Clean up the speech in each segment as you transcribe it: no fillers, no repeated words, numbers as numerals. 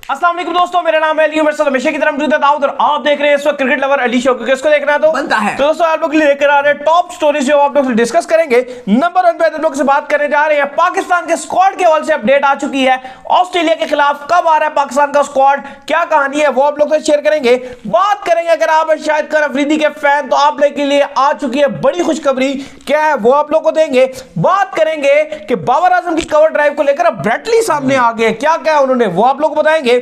अस्सलाम वालेकुम दोस्तों, मेरा नाम है अली, मेरे साथ हमेशा की तरह मौजूद है दाऊद और आप देख रहे हैं इस वक्त क्रिकेट लवर अली शो। किसको देखना है तो बनता है। तो दोस्तों आप लोग लेकर आ रहे हैं टॉप स्टोरीज जो आप लोग से डिस्कस करेंगे। नंबर 1 पे हम लोग से बात करने जा रहे हैं पाकिस्तान के स्क्वाड के हवाले से अपडेट आ चुकी है। ऑस्ट्रेलिया के खिलाफ कब आ रहा है पाकिस्तान का स्क्वाड, क्या कहानी है वो आप लोग से शेयर करेंगे। बात करेंगे अगर आप शाहिद खान अफरीदी के फैन तो आप लोग के लिए आ चुकी है बड़ी खुशखबरी, क्या है वो आप लोग को देंगे। बात करेंगे कि बाबर आजम की कवर ड्राइव को लेकर अब ब्रेटली सामने आ गए, क्या क्या उन्होंने वो आप लोग को बताएंगे।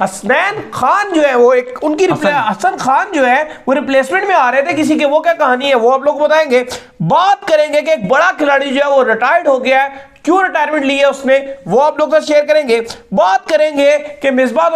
हसनैन खान जो है वो एक उनकी हसन खान जो है वो रिप्लेसमेंट में आ रहे थे किसी के, वो क्या कहानी है वो आप लोग बताएंगे। बात करेंगे कि एक बड़ा खिलाड़ी जो है वो रिटायर्ड हो गया है, क्यों रिटायरमेंट ली है उसने, वो आप लोग से शेयर करेंगे। बात करेंगे कि मिसबाह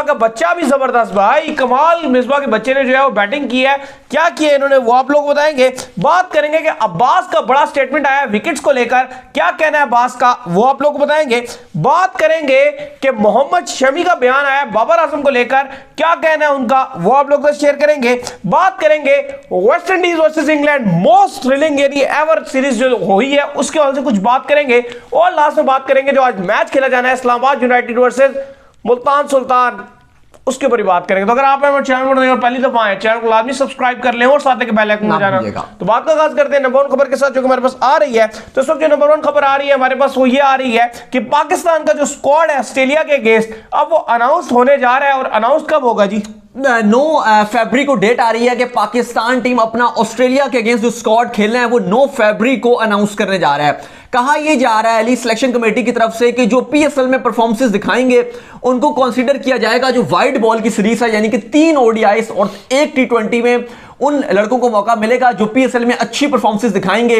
का बच्चा भी जबरदस्त भाई, कमाल मिसबाह के बच्चे ने जो है वो बैटिंग की है, क्या किया इन्होंने वो आप लोग बताएंगे। बात करेंगे कि अब्बास का बड़ा स्टेटमेंट आया विकेट्स को लेकर, क्या कहना है अब्बास का वो आप लोग बताएंगे। बात करेंगे कि मोहम्मद शमी का बयान आया बाबर आजम को लेकर, क्या कहना है उनका वो आप लोग से शेयर करेंगे। बात करेंगे West Indies versus England most thrilling ever series जो हुई है उसके हवाले से कुछ बात करेंगे। और लास्ट में बात करेंगे जो आज मैच खेला जाना है इस्लामाबाद यूनाइटेड वर्सेस मुल्तान सुल्तान, उसके ऊपर बात करेंगे। तो अगर आप हमारे चैनल पर पहली दफा आए चैनल को लाजमी सब्सक्राइब कर लें और साथ में बेल आइकन बजाना। तो बात का आगाज करते हैं नंबर 1 खबर के साथ जो हमारे पास आ रही है। तो इस वक्त जो नंबर 1 खबर आ रही है हमारे पास वो ये आ रही है कि पाकिस्तान का जो स्क्वाड है ऑस्ट्रेलिया के अगेंस्ट अब वो अनाउंस होने जा रहा है। और अनाउंस कब होगा जी? 9 फरवरी को डेट आ रही है कि पाकिस्तान टीम अपना ऑस्ट्रेलिया के अगेंस्ट जो स्क्वाड खेलना है वो 9 फरवरी को अनाउंस करने जा रहा है। कहा यह जा रहा है अली सिलेक्शन कमेटी की तरफ से कि जो पीएसएल में परफॉर्मेंसेस दिखाएंगे उनको कंसीडर किया जाएगा। जो वाइट बॉल की सीरीज है यानी कि 3 ओडीआईस और 1 टी20 में उन लड़कों को मौका मिलेगा जो पीएसएल में अच्छी परफॉर्मेंसेस दिखाएंगे।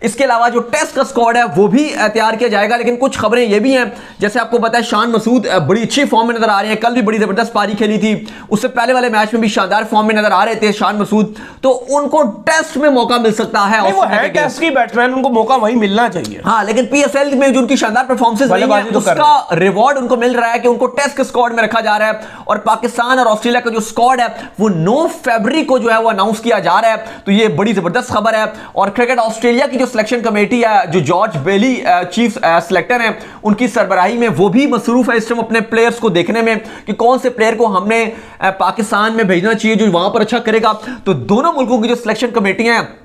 इसके अलावा जो टेस्ट का स्क्वाड है वो भी तैयार किया जाएगा। लेकिन कुछ खबरें ये भी हैं, जैसे आपको पता है शान मसूद बड़ी अच्छी फॉर्म में नजर आ रहे हैं, कल भी बड़ी जबरदस्त पारी खेली थी, उससे पहले वाले मैच में भी शानदार फॉर्म में नजर आ रहे थे शान मसूद, तो उनको टेस्ट में मौका मिल सकता है। वो है टेस्ट की बैट्समैन, उनको मौका वही मिलना चाहिए। हाँ, लेकिन पीएसएल में जो उनकी शानदार परफॉर्मेंस रही है उसका रिवॉर्ड उनको मिल रहा है कि उनको टेस्ट के स्क्वाड में रखा जा रहा है। और पाकिस्तान और ऑस्ट्रेलिया का जो स्क्वाड है वो 9 फरवरी को जो है वो अनाउंस किया जा रहा है। तो ये बड़ी जबरदस्त खबर है। और क्रिकेट ऑस्ट्रेलिया की जो सिलेक्शन कमेटी है, जो जॉर्ज बेली चीफ सिलेक्टर हैं, उनकी सरबराही में वो भी मसरूफ है इस टाइम अपने प्लेयर्स को देखने में कि कौन से प्लेयर को हमने पाकिस्तान में भेजना चाहिए जो वहां पर अच्छा करेगा। तो दोनों मुल्कों की जो सिलेक्शन कमेटियां हैं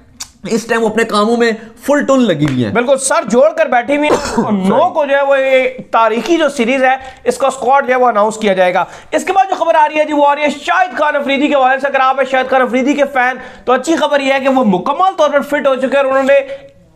इस टाइम अपने कामों में फुल टून लगी हुई है, बिल्कुल सर जोड़कर बैठी हुई है। 9 को जो है वो तारीखी जो सीरीज है इसका स्क्वाड जो है वो अनाउंस किया जाएगा। इसके बाद जो खबर आ रही है जी वो आ रही है शाहिद खान अफरीदी के हवाले से। अगर आप शाहिद खान अफरीदी के फैन तो अच्छी खबर यह है कि वो मुकम्मल तौर पर फिट हो चुके हैं और उन्होंने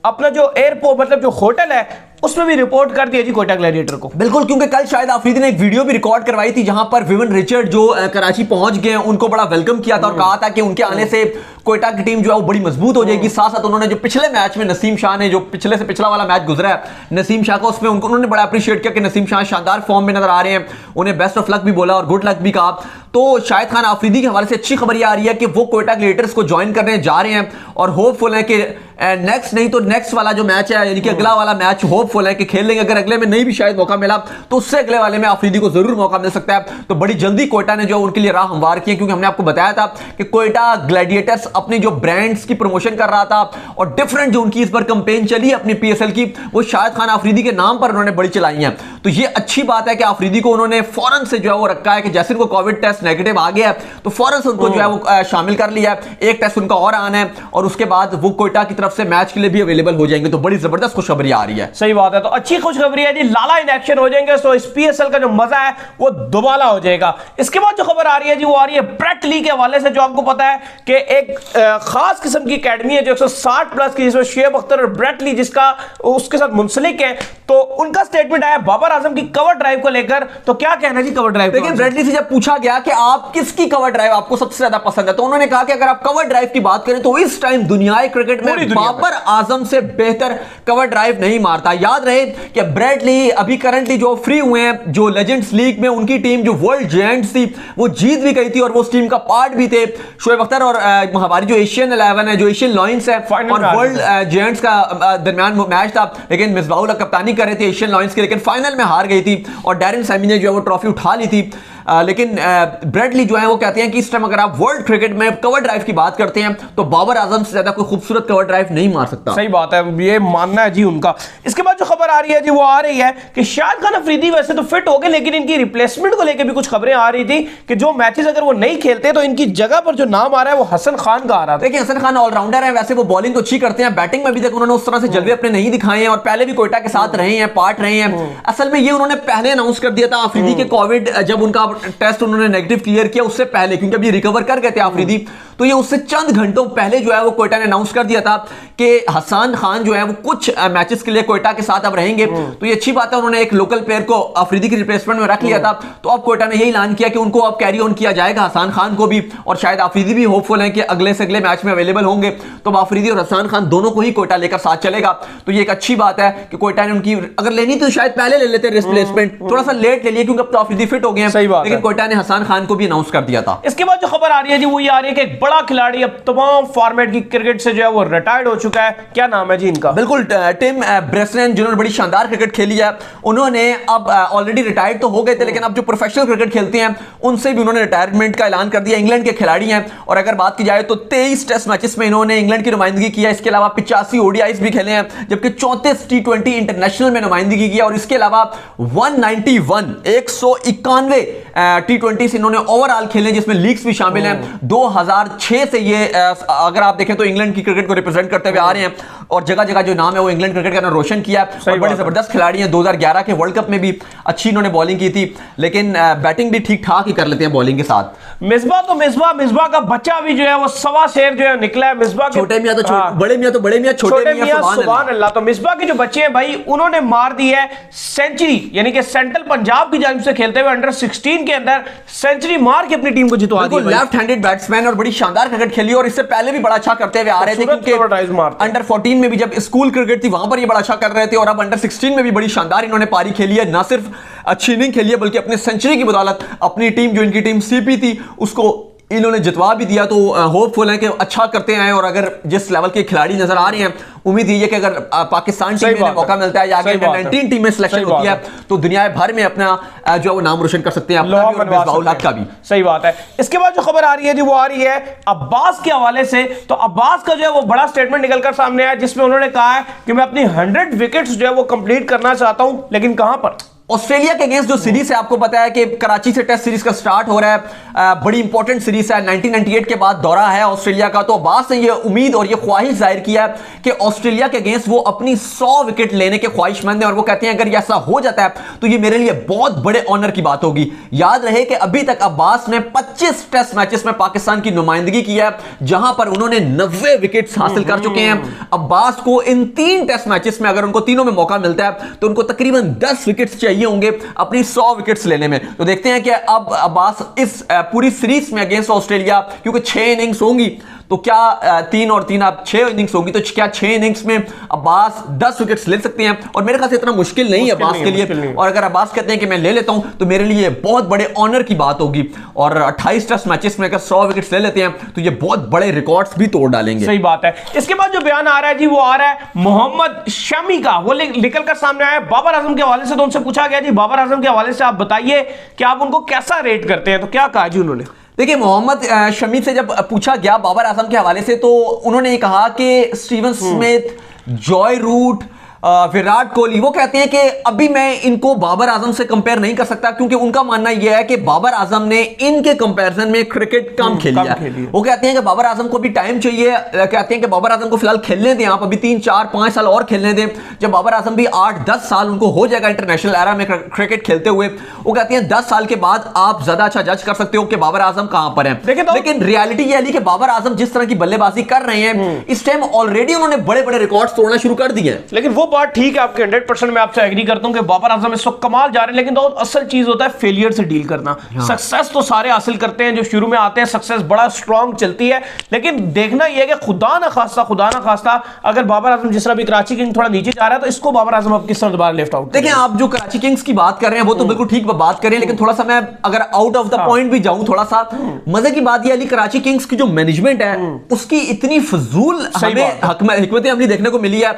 अपना जो एयरपोर्ट मतलब जो होटल है उसमें भी रिपोर्ट कर दिया जी कोयटा ग्लैडिएटर को। बिल्कुल, क्योंकि कल शायद अफरीदी ने एक वीडियो भी रिकॉर्ड करवाई थी जहां पर विवन रिचर्ड जो कराची पहुंच गए उनको बड़ा वेलकम किया था और कहा था कि उनके आने से कोयटा की टीम जो है वो बड़ी मजबूत हो जाएगी। साथ साथ उन्होंने जो पिछले मैच में नसीम शाह ने जो पिछले से पिछला वाला मैच गुजरा है नसीम शाह का, उसमें उन्होंने बड़ा अप्रिशिएट किया कि नसीम शाह शानदार फॉर्म में नजर आ रहे हैं, उन्हें बेस्ट ऑफ लक भी बोला और गुड लक भी कहा। तो शाहिद खान अफरीदी के हवाले से अच्छी खबर यह आ रही है कि वो कोयटा ग्लैडिएटर्स को ज्वाइन करने जा रहे हैं और होपफुल है कि नेक्स्ट नहीं तो नेक्स्ट वाला जो मैच है यानी कि अगला वाला मैच होपफुल है कि खेल लेंगे। अगर अगले में नहीं भी शायद मौका मिला तो उससे अगले वाले में अफरीदी को जरूर मौका मिल सकता है। तो बड़ी जल्दी कोयटा ने जो उनके लिए राह हमवार की है, क्योंकि हमने आपको बताया था कि कोयटा ग्लैडिएटर्स अपनी जो ब्रांड्स की प्रमोशन कर रहा था और डिफरेंट जो उनकी इस बार कैंपेन चली अपनी पीएसएल की वो शाहिद खान अफरीदी के नाम पर उन्होंने बड़ी चलाई है। तो ये अच्छी बात है कि अफरीदी को उन्होंने फौरन से जो है वो रखा है कि जैसे उनको कोविड टेस्ट नेगेटिव आ गया है तो फौरन से उनको जो है वो शामिल कर लिया है। एक टेस्ट उनका और आना है और उसके बाद वो कोयटा की तरफ से मैच के लिए भी अवेलेबल हो जाएंगे। तो बड़ी जबरदस्त खुशखबरी आ रही है। सही बात है, तो अच्छी खुशखबरी है जी, लाला इन एक्शन हो जाएंगे तो इस पीएसएल का जो मजा है वो दोबारा हो जाएगा। इसके बाद जो खबर आ रही है जी वो आ रही है ब्रेट ली के हवाले से। जो आपको पता है कि एक खास किस्म की एकेडमी है जो 160 प्लस की, जिसमें शेब अख्तर और ब्रेट ली जिसका उसके साथ मुंसलिक है, तो उनका स्टेटमेंट आया बाबर आजम की कवर ड्राइव को लेकर। तो क्या कहना है जी कवर ड्राइव? लेकिन ब्रेट ली से जब पूछा गया कि आप किसकी कवर ड्राइव आपको सबसे ज्यादा पसंद है तो उन्होंने कहा कि अगर आप कवर ड्राइव की बात करें तो इस टाइम दुनियाई क्रिकेट में बाबर आजम से बेहतर कवर ड्राइव नहीं मारता। याद रहे कि ब्रेट ली अभी करंटली जो फ्री हुए हैं जो लेजेंड्स लीग में उनकी टीम जो वर्ल्ड जायंट्स थी वो जीत भी गई थी और वो उस टीम का पार्ट भी थे। शोएब अख्तर और हमारी जो एशियन 11 है जो एशियन लॉयंस है और वर्ल्ड जायंट्स का दरमियान मैच था, लेकिन मिसबाह उल हक कप्तानी कर रहे थे एशियन लॉयंस की, लेकिन फाइनल में हार गई थी और डैरेन सैमी ने जो है वो ट्रॉफी उठा ली थी। लेकिन ब्रेडली जो है वो कहते हैं कि इस टाइम अगर आप वर्ल्ड क्रिकेट में कवर ड्राइव की बात करते हैं तो बाबर आजम से ज्यादा कोई खूबसूरत कवर ड्राइव नहीं मार सकता। सही बात है, ये मानना है जी उनका। इसके बाद जो खबर आ रही है जी वो आ रही है कि शाहिद खान अफरीदी वैसे तो फिट हो गए, लेकिन इनकी रिप्लेसमेंट को लेकर भी कुछ खबरें आ रही थी कि जो मैचेस अगर वो नहीं खेलते तो इनकी जगह पर जो नाम आ रहा है वो हसन खान का आ रहा था। देखिए हसन खान ऑलराउंडर है, वैसे वो बॉलिंग तो अच्छी करते हैं, बैटिंग में अभी तक उन्होंने उस तरह से जलवे अपने नहीं दिखाए हैं और पहले भी कोयटा के साथ रहे हैं, पार्ट रहे हैं। असल में ये उन्होंने पहले अनाउंस कर दिया था अफरीदी के कोविड जब उनका टेस्ट उन्होंने नेगेटिव क्लियर किया उससे पहले, क्योंकि अभी रिकवर कर गए थे अफरीदी, तो ये उससे चंद घंटों पहले जो है वो कोयटा ने अनाउंस कर दिया था कि हसन खान जो है वो कुछ मैचेस के लिए कोयटा के साथ अब रहेंगे। तो ये अच्छी बात है, उन्होंने एक लोकल प्लेयर को अफरीदी की रिप्लेसमेंट में रख लिया था, तो अब कोयटा ने यही ऐलान किया कि उनको अब कैरी ऑन किया जाएगा हसन खान को भी, और शायद अफरीदी भी होपफुल है कि अगले से अगले मैच में अवेलेबल होंगे, तो अफरीदी और हसन खान दोनों को ही कोयटा लेकर साथ चलेगा। तो ये एक अच्छी बात है कि कोयटा ने उनकी अगर लेनी तो शायद पहले ले लेते रिप्लेसमेंट, थोड़ा सा लेट ले लिया क्योंकि अब तो अफरीदी फिट हो गए हैं, लेकिन कोयटा ने हसन खान को भी अनाउंस कर दिया था। इसके बाद जो खबर आ रही है जी वो ये आ रही है कि एक बड़ा खिलाड़ी अब तमाम फॉर्मेट की क्रिकेट से जो है वो रिटायर्ड हो चुका है। क्या नाम है जी इनका? बिल्कुल टिम ब्रेसनन, जिन्होंने बड़ी शानदार क्रिकेट खेली है, उन्होंने अब ऑलरेडी रिटायर्ड तो हो गए थे, लेकिन अब जो प्रोफेशनल क्रिकेट खेलते हैं उनसे भी उन्होंने रिटायरमेंट का ऐलान कर दिया। इंग्लैंड के खिलाड़ी हैं और अगर बात की जाए तो 23 टेस्ट मैचेस में इन्होंने इंग्लैंड की नुमाइंदगी की है, इसके अलावा 85 ओडीआईज भी खेले हैं, जबकि 34 टी20 इंटरनेशनल में नुमाइंदगी की है, और इसके अलावा 191 टी20 से इन्होंने ओवरऑल खेले जिसमें लीग्स भी शामिल हैं। 2006 से ये अगर आप देखें तो इंग्लैंड की क्रिकेट को रिप्रेजेंट करते हुए आ रहे हैं और जगह जगह जो नाम है वो इंग्लैंड क्रिकेट का नाम रोशन किया और बड़े जबरदस्त खिलाड़ी हैं। 2011 के वर्ल्ड कप में भी अच्छी इन्होंने बॉलिंग की थी, लेकिन बैटिंग भी ठीक ठाक ही कर लेते हैं बॉलिंग के साथ। मिसबा तो मिसबा का बच्चा भी जो है वो सवा शेर जो है निकला है। मिसबा छोटे मियां तो बड़े मियां तो बड़े मियां, छोटे मियां सुभान अल्लाह। तो मिसबा के जो बच्चे हैं भाई उन्होंने मार दी है सेंचुरी, यानी कि सेंट्रल पंजाब की जानिब से खेलते हुए अंडर 16 के अंदर सेंचुरी मार के अपनी टीम को जितवा दी। लेफ्ट हैंडेड बैट्समैन और बड़ी शानदार क्रिकेट खेली और इससे पहले भी बड़ा अच्छा करते हुए आ रहे थे, क्योंकि अंडर 14 में भी जब स्कूल क्रिकेट थी वहां पर ये बड़ा अच्छा कर रहे थे और अब अंडर 16 में भी बड़ी शानदार इन्होंने पारी खेली है। ना सिर्फ अच्छी इनिंग खेली है बल्कि अपनी सेंचुरी की बदौलत अपनी टीम जो इनकी टीम सीपी थी उसको इन्होंने जितवा भी दिया। तो होपफुल है कि अच्छा करते हैं और अगर जिस लेवल के खिलाड़ी नजर आ रहे हैं उम्मीद है कि अगर पाकिस्तान टीम में मौका मिलता है या आगे 19 टीम में सिलेक्शन होती है तो दुनिया भर में अपना जो है वो नाम रोशन कर सकते हैं, अपना का भी। सही बात है। इसके बाद जो खबर आ रही है जी वो आ रही है अब्बास के हवाले से। तो अब्बास का जो है वो बड़ा स्टेटमेंट निकलकर सामने आया जिसमें उन्होंने कहा है कि मैं अपनी 100 विकेट्स जो है वो कंप्लीट करना चाहता हूं, लेकिन कहां पर? ऑस्ट्रेलिया के अगेंस्ट जो सीरीज है, आपको पता है कि कराची से टेस्ट सीरीज का स्टार्ट हो रहा है, बड़ी इंपॉर्टेंट सीरीज है, 1998 के बाद दौरा है ऑस्ट्रेलिया का। तो अब्बास ने ये उम्मीद और ये ख्वाहिश जाहिर किया है कि ऑस्ट्रेलिया के अगेंस्ट वो अपनी 100 विकेट लेने के ख्वाहिशमंद हैं और वो कहते हैं अगर ये ऐसा हो जाता है तो ये मेरे लिए बहुत बड़े ऑनर की बात होगी। याद रहे कि अभी तक अब्बास ने 25 टेस्ट मैचेस में पाकिस्तान की नुमाइंदगी की है जहां पर उन्होंने 90 विकेट हासिल कर चुके हैं। अब्बास को इन 3 टेस्ट मैचेस में अगर उनको तीनों में मौका मिलता है तो उनको तकरीबन 10 विकेट चाहिए होंगे अपनी 100 विकेट्स लेने में। तो देखते हैं कि अब अब्बास इस पूरी सीरीज में अगेंस्ट ऑस्ट्रेलिया, क्योंकि 6 इनिंग्स होंगी तो क्या 3 और 3 आप 6 इनिंग्स होगी तो क्या 6 इनिंग्स में अब्बास 10 विकेट्स ले सकते हैं? और मेरे ख्याल से इतना मुश्किल नहीं है अब्बास के लिए, और अगर अब्बास कहते हैं कि मैं ले लेता हूं तो मेरे लिए बहुत बड़े ऑनर की बात होगी। और 28 टेस्ट मैचेस में अगर 100 विकेट्स ले लेते हैं तो ये बहुत बड़े रिकॉर्ड्स भी तोड़ डालेंगे। सही बात है। इसके बाद जो बयान आ रहा है जी वो आ रहा है मोहम्मद शमी का, वो निकल कर सामने आया बाबर आजम के हवाले से। तो उनसे पूछा गया जी बाबर आजम के हवाले से आप बताइए कि आप उनको कैसा रेट करते हैं, तो क्या कहा जी उन्होंने? देखिए मोहम्मद शमी से जब पूछा गया बाबर आजम के हवाले से तो उन्होंने ये कहा कि Steven Smith, Joe Root, Virat Kohli, वो कहते हैं कि अभी मैं इनको बाबर आजम से कंपेयर नहीं कर सकता क्योंकि उनका मानना यह है कि बाबर आजम ने इनके कंपैरिजन में क्रिकेट कम खेली है। वो कहते हैं कि बाबर आजम को भी टाइम चाहिए, कहते हैं कि बाबर आजम को फिलहाल खेलने दें आप, अभी 3, 4, 5 साल और खेलने दें। जब बाबर आजम भी 8-10 साल उनको हो जाएगा इंटरनेशनल एरा में क्रिकेट खेलते हुए, वो कहते हैं 10 साल के बाद आप ज्यादा अच्छा जज कर सकते हो कि बाबर आजम कहां पर है। लेकिन रियलिटी यह है कि बाबर आजम जिस तरह की बल्लेबाजी कर रहे हैं इस टाइम ऑलरेडी उन्होंने बड़े बड़े रिकॉर्ड्स तोड़ना शुरू कर दिए हैं। लेकिन वो बात ठीक है आपके 100% मैं आपसे एग्री करता हूं कि बाबर आजम इस वक्त कमाल जा रहे हैं, लेकिन तो असल चीज होता है फेलियर से डील करना। सक्सेस तो सारे हासिल करते हैं जो शुरू में आते हैं, सक्सेस बड़ा स्ट्रांग चलती है, लेकिन देखना यह है कि खुदा ना खास्ता अगर बाबर आजम जिस तरह भी कराची किंग थोड़ा नीचे जा रहा है तो इसको बाबर आजम अब किस तरह दोबारा लेफ्ट आउट। देखिए आप जो कराची किंग्स की बात कर रहे हैं वो तो बिल्कुल ठीक बात कर रहे हैं, लेकिन थोड़ा सा मैं अगर आउट ऑफ द पॉइंट भी जाऊं थोड़ा सा, मजे की बात यह कराची किंग्स की जो मैनेजमेंट है उसकी इतनी फजूल हमें हिकमत अमली देखने को मिली है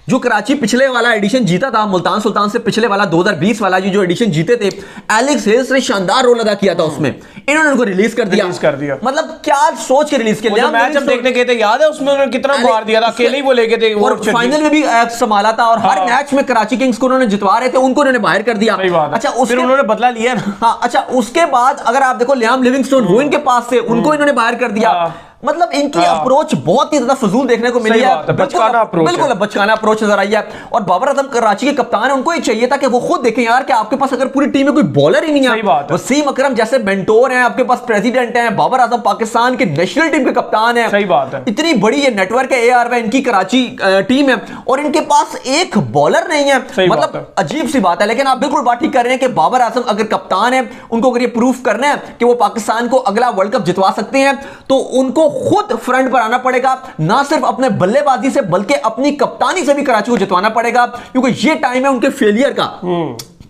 जो कराची पिछले वाला एडिशन जीता था मुल्तान सुल्तान से, पिछले वाला 2020 वाला जो एडिशन जीते थे, एलेक्स हेल्स ने शानदार रोल अदा किया था उसमें, इन्होंने उनको रिलीज कर दिया। मतलब क्या सोच के रिलीज किया। मैच हम देखने गए थे, याद है उसमें उन्होंने कितना मार दिया था, अकेले ही वो लेके थे और फाइनल में भी संभाला था, और हर मैच में कराची किंग्स को उन्होंने जितवा रहे थे, उनको उन्होंने बाहर कर दिया। अच्छा फिर उन्होंने बदला लिया ना। हाँ अच्छा, उसके बाद अगर आप देखो लियाम लिविंगस्टोन वो इनके पास थे, उनको इन्होंने बाहर कर दिया। मतलब इनकी अप्रोच बहुत ही ज्यादा फजूल देखने को मिली है, बिल्कुल बचकाना अप्रोच नजर आई है। और बाबर आजम कराची के कप्तान है, उनको ही चाहिए था कि वो खुद देखें यार कि आपके पास अगर पूरी टीम में कोई बॉलर ही नहीं है, वसीम अकरम जैसे मेंटोर हैं, आपके पास प्रेसिडेंट हैं, बाबर आजम पाकिस्तान की नेशनल टीम के कप्तान है, सही बात है, इतनी बड़ी ये नेटवर्क है AR में इनकी कराची टीम है, और इनके पास एक बॉलर नहीं है। मतलब अजीब सी बात है। लेकिन आप बिल्कुल बात ठीक कर रहे हैं कि बाबर आजम अगर कप्तान है, उनको अगर ये प्रूफ करना है कि वो पाकिस्तान को अगला वर्ल्ड कप जितवा सकते हैं, तो उनको खुद फ्रंट पर आना पड़ेगा, ना सिर्फ अपने बल्लेबाजी से बल्कि अपनी कप्तानी से भी कराची को जितवाना पड़ेगा, क्योंकि ये टाइम है उनके फेलियर का।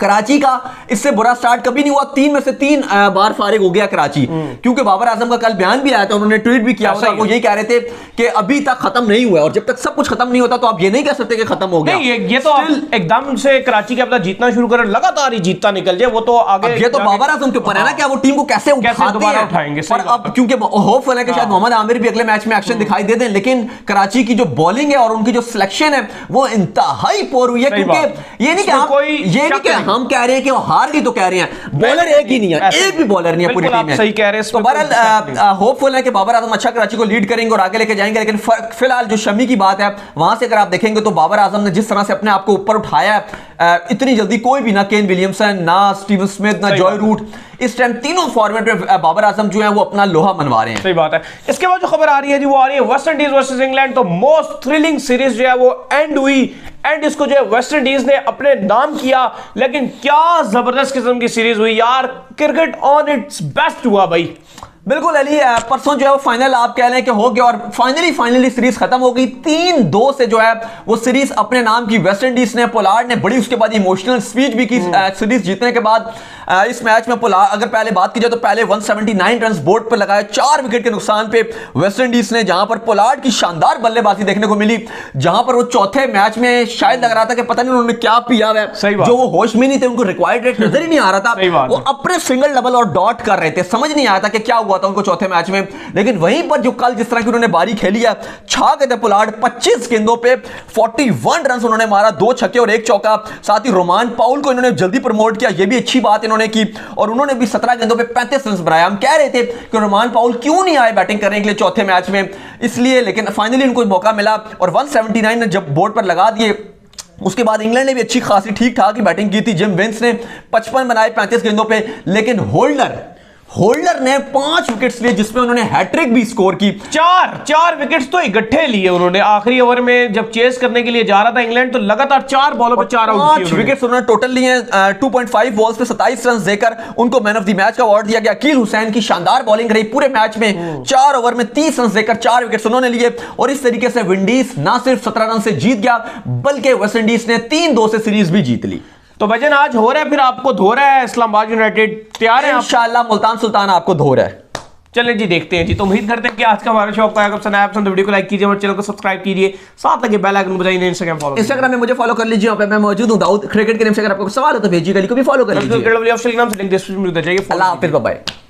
कराची का इससे बुरा स्टार्ट कभी नहीं हुआ, 3 में से 3 बार फारिग हो गया कराची, क्योंकि बाबर आजम का कल बयान भी आया था, उन्होंने ट्वीट भी किया था, वो यही कह रहे थे कि अभी तक खत्म नहीं हुआ, और जब तक सब कुछ खत्म नहीं होता तो आप ये नहीं कह सकते कि खत्म हो गया। ये तो एकदम से कराची के अपना जीतना शुरू करें, लगातार ही जीतता निकल जाए, वो तो आगे ये तो बाबर आजम के ऊपर है ना कि वो टीम को कैसे उठाएंगे। और अब क्योंकि होपफुल है कि शायद मोहम्मद आमिर भी अगले मैच में एक्शन दिखाई दे दें, लेकिन कराची की जो बॉलिंग है और उनकी जो सिलेक्शन है वो इंतहाई पोर हुई है, क्योंकि ये नहीं कि हम कह रहे हैं कि हार गई तो कह रहे हैं, बॉलर एक ही नहीं है, एक भी बॉलर नहीं है पूरी टीम में। सही कह रहे हैं। तो बहरहाल होपफुल है कि बाबर आजम अच्छा कराची को लीड करेंगे और आगे लेके जाएंगे। लेकिन फिलहाल जो शमी की बात है, वहां से अगर आप देखेंगे तो बाबर आजम ने जिस तरह से अपने आप को ऊपर उठाया है, इतनी जल्दी कोई भी, ना केन विलियमसन, ना स्टीवन स्मिथ, ना जॉय रूट, इस टाइम तीनों फॉर्मेट में बाबर आजम जो है वो अपना लोहा मनवा रहे हैं। सही बात है। इसके बाद जो खबर आ रही है जी, वो आ रही है वेस्ट इंडीज वर्सेस इंग्लैंड। तो मोस्ट थ्रिलिंग सीरीज जो है वो एंड हुई, एंड इसको जो है वेस्ट इंडीज ने अपने नाम किया, लेकिन क्या जबरदस्त किस्म की सीरीज हुई यार, क्रिकेट ऑन इट्स बेस्ट हुआ भाई। बिल्कुल अली, परसों जो है वो फाइनल आप कह रहे हैं कि हो गया, और फाइनली सीरीज खत्म हो गई 3-2 से जो है वो सीरीज अपने नाम की वेस्ट इंडीज ने। पोलार्ड ने बड़ी उसके बाद इमोशनल स्पीच भी की सीरीज जीतने के बाद। इस मैच में पोलार्ड, अगर पहले बात की जाए तो पहले 179 रन बोर्ड पर लगाए 4 विकेट के नुकसान पे वेस्ट इंडीज ने, जहां पर पोलार्ड की शानदार बल्लेबाजी देखने को मिली, जहां पर वो चौथे मैच में शायद लग रहा था कि पता नहीं उन्होंने क्या पिया है, जो वो होश में नहीं थे, उनको रिक्वायर्ड रेट नजर ही नहीं आ रहा था, वो अपने सिंगल डबल और डॉट कर रहे थे, समझ नहीं आया था कि क्या हुआ था उनको चौथे मैच में। लेकिन वहीं पर जो कल जिस तरह की उन्होंने बारी खेली है, छा गए थे पोलार्ड, 25 गेंदों पे 41 रन उन्होंने मारा, 2 छक्के और 1 चौका। साथ ही रोमान पाउल को इन्होंने जल्दी प्रमोट किया, ये भी अच्छी बात इन्होंने की, और उन्होंने भी 17 गेंदों पे 35 रन बनाया। हम कह रहे थे कि रोमान पाउल क्यों नहीं आए बैटिंग करने के लिए चौथे मैच में, इसलिए, लेकिन फाइनली उनको मौका मिला और 179 ने जब बोर्ड पर लगा दिए, उसके बाद इंग्लैंड ने भी अच्छी खासी ठीक ठाक ही बैटिंग की थी। जिम विंस ने 55 बनाए 35 गेंदों पे, लेकिन होल्डर ने 5 विकेट्स लिए, जिसमें उन्होंने हैट्रिक भी स्कोर की। 4 विकेट्स तो इकट्ठे लिए उन्होंने आखिरी ओवर में, जब चेस करने के लिए जा रहा था इंग्लैंड, तो लगातार 4 बॉलों पर 4 आउट किए विकेट्स उन्होंने टोटल लिए। 2.5 बॉल्स पे 27 रन देकर उनको मैन ऑफ द मैच का अवार्ड दिया गया। अकील हुसैन की शानदार बॉलिंग रही पूरे मैच में, 4 ओवर में 30 रन देकर 4 विकेट्स उन्होंने लिए, और इस तरीके से विंडीज ना सिर्फ 17 रन से जीत गया, बल्कि वेस्ट इंडीज ने 3-2 से सीरीज भी जीत ली। तो भजन आज हो रहा है, फिर आपको धो रहा है इस्लामाबाद यूनाइटेड, तैयार है इंशाल्लाह मुल्तान सुल्तान आपको धो रहा है। चलें जी, देखते हैं जी। तो उम्मीद करते हैं कि आज का हमारा शो आपको आएगा पसंद आया, पसंद वीडियो को लाइक कीजिए और चैनल को सब्सक्राइब कीजिए, साथ लगे बेल आइकन बजाइए। इंस्टाग्राम में मुझे फॉलो कर लीजिए, वहां पे मैं मौजूद हूं दाऊद क्रिकेट के नेम से। अगर आपको सवाल हो तो भेजिए, गली को भी फॉलो कर लीजिए। लिंक डिस्क्रिप्शन में मिल जाएगा। अल्लाह हाफिज़, बाय बाय।